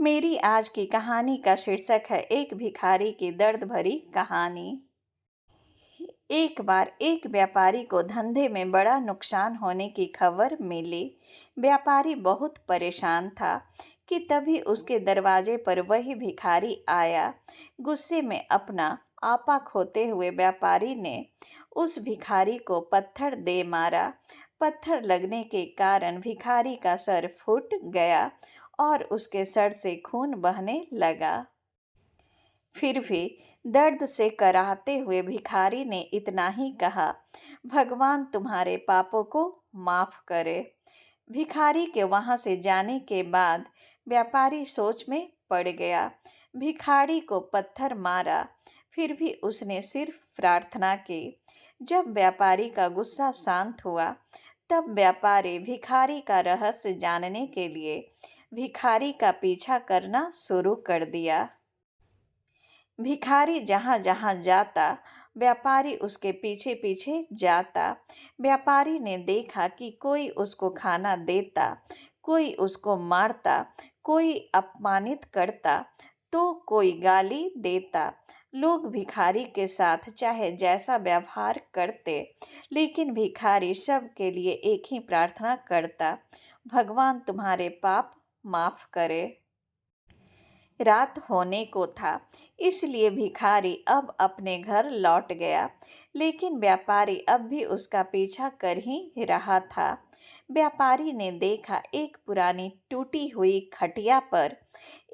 मेरी आज की कहानी का शीर्षक है एक भिखारी की दर्द भरी कहानी। एक बार एक व्यापारी को धंधे में बड़ा नुकसान होने की खबर मिली। व्यापारी बहुत परेशान था कि तभी उसके दरवाजे पर वही भिखारी आया। गुस्से में अपना आपा खोते हुए व्यापारी ने उस भिखारी को पत्थर दे मारा। पत्थर लगने के कारण भिखारी का सर फूट गया और उसके सर से खून बहने लगा। फिर भी दर्द से कराहते हुए भिखारी ने इतना ही कहा, भगवान तुम्हारे पापों को माफ करे। भिखारी के वहां से जाने के बाद व्यापारी सोच में पड़ गया। भिखारी को पत्थर मारा, फिर भी उसने सिर्फ प्रार्थना की। जब व्यापारी का गुस्सा शांत हुआ, तब व्यापारी भिखारी का रहस्य जानने के लिए भिखारी का पीछा करना शुरू कर दिया। भिखारी जहाँ जहाँ जाता, व्यापारी उसके पीछे पीछे जाता। व्यापारी ने देखा कि कोई उसको खाना देता, कोई उसको मारता, कोई अपमानित करता, तो कोई गाली देता। लोग भिखारी के साथ चाहे जैसा व्यवहार करते, लेकिन भिखारी सब के लिए एक ही प्रार्थना करता, भगवान तुम्हारे पाप माफ करे। रात होने को था, इसलिए भिखारी अब अपने घर लौट गया, लेकिन व्यापारी अब भी उसका पीछा कर ही रहा था। व्यापारी ने देखा एक पुरानी टूटी हुई खटिया पर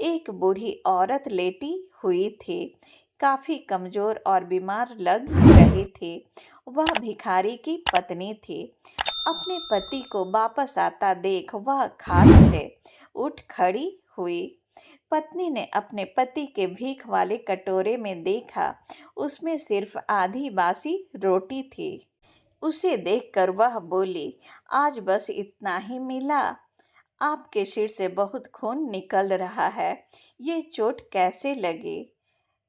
एक बूढ़ी औरत लेटी हुई थी। काफी कमजोर और बीमार लग रही थी। वह भिखारी की पत्नी थी। अपने पति को वापस आता देख वह खाट से उठ खड़ी हुई। पत्नी ने अपने पति के भीख वाले कटोरे में देखा, उसमें सिर्फ आधी बासी रोटी थी। उसे देखकर वह बोली, आज बस इतना ही मिला। आपके सिर से बहुत खून निकल रहा है, ये चोट कैसे लगी?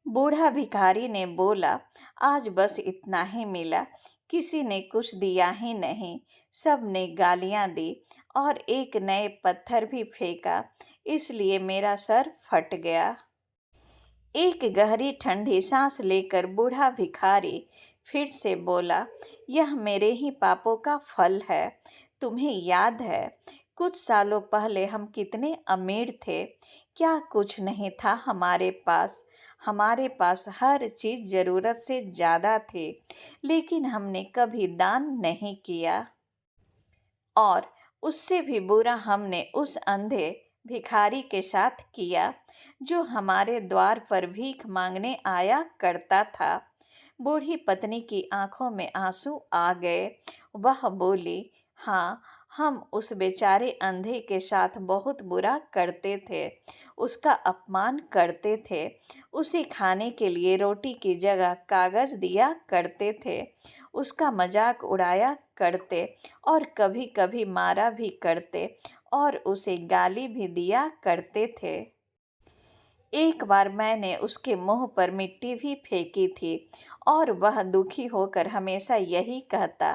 बूढ़ा भिखारी ने बोला, आज बस इतना ही मिला, किसी ने कुछ दिया ही नहीं, सब ने गालियां दी और एक नए पत्थर भी फेंका, इसलिए मेरा सर फट गया। एक गहरी ठंडी सांस लेकर बूढ़ा भिखारी फिर से बोला, यह मेरे ही पापों का फल है। तुम्हें याद है, कुछ सालों पहले हम कितने अमीर थे? क्या कुछ नहीं था हमारे पास। हमारे पास हर चीज जरूरत से ज्यादा थी, लेकिन हमने कभी दान नहीं किया। और उससे भी बुरा हमने उस अंधे भिखारी के साथ किया, जो हमारे द्वार पर भीख मांगने आया करता था। बूढ़ी पत्नी की आंखों में आंसू आ गए। वह बोली, हाँ, हम उस बेचारे अंधे के साथ बहुत बुरा करते थे, उसका अपमान करते थे, उसे खाने के लिए रोटी की जगह कागज दिया करते थे, उसका मजाक उड़ाया करते और कभी कभी मारा भी करते और उसे गाली भी दिया करते थे। एक बार मैंने उसके मुंह पर मिट्टी भी फेंकी थी और वह दुखी होकर हमेशा यही कहता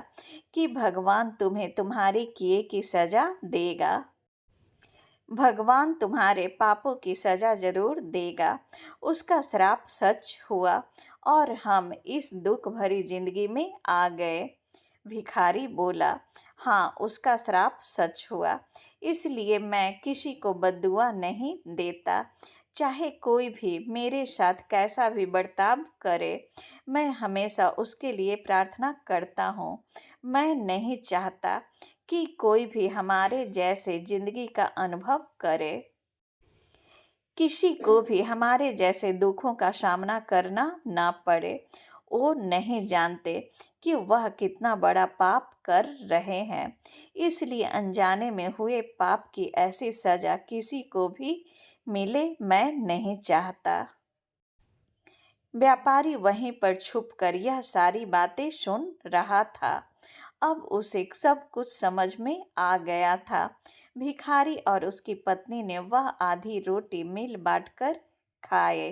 कि भगवान तुम्हें तुम्हारे किए की सजा देगा। भगवान तुम्हारे पापों की सजा जरूर देगा। उसका श्राप सच हुआ और हम इस दुख भरी जिंदगी में आ गए। भिखारी बोला, हाँ, उसका श्राप सच हुआ, इसलिए मैं किसी को बद्दुआ नहीं देता। चाहे कोई भी मेरे साथ कैसा भी बर्ताव करे, मैं हमेशा उसके लिए प्रार्थना करता हूँ। मैं नहीं चाहता कि कोई भी हमारे जैसे जिंदगी का अनुभव करे, किसी को भी हमारे जैसे दुखों का सामना करना ना पड़े। वो नहीं जानते कि वह कितना बड़ा पाप कर रहे हैं, इसलिए अनजाने में हुए पाप की ऐसी सजा किसी को भी मिले मैं नहीं चाहता। व्यापारी वहीं पर छुपकर यह सारी बातें सुन रहा था। अब उसे सब कुछ समझ में आ गया था। भिखारी और उसकी पत्नी ने वह आधी रोटी मिल बांटकर खाए।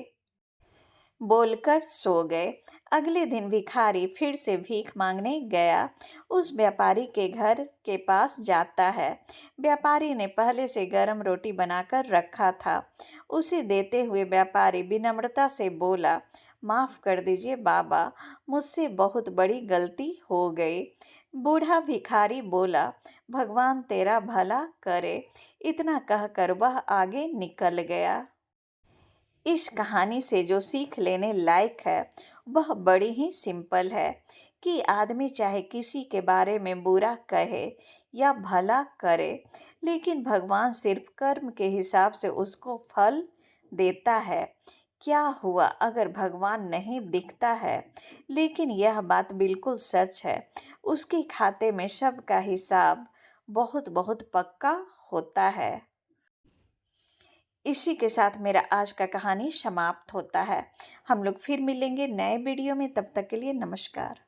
बोलकर सो गए। अगले दिन भिखारी फिर से भीख मांगने गया। उस व्यापारी के घर के पास जाता है। व्यापारी ने पहले से गर्म रोटी बनाकर रखा था। उसे देते हुए व्यापारी विनम्रता से बोला, माफ़ कर दीजिए बाबा, मुझसे बहुत बड़ी गलती हो गई। बूढ़ा भिखारी बोला, भगवान तेरा भला करे। इतना कहकर वह आगे निकल गया। इस कहानी से जो सीख लेने लायक है वह बड़ी ही सिंपल है कि आदमी चाहे किसी के बारे में बुरा कहे या भला करे, लेकिन भगवान सिर्फ कर्म के हिसाब से उसको फल देता है। क्या हुआ अगर भगवान नहीं दिखता है, लेकिन यह बात बिल्कुल सच है, उसके खाते में सबका हिसाब बहुत बहुत पक्का होता है। इसी के साथ मेरा आज का कहानी समाप्त होता है। हम लोग फिर मिलेंगे नए वीडियो में, तब तक के लिए नमस्कार।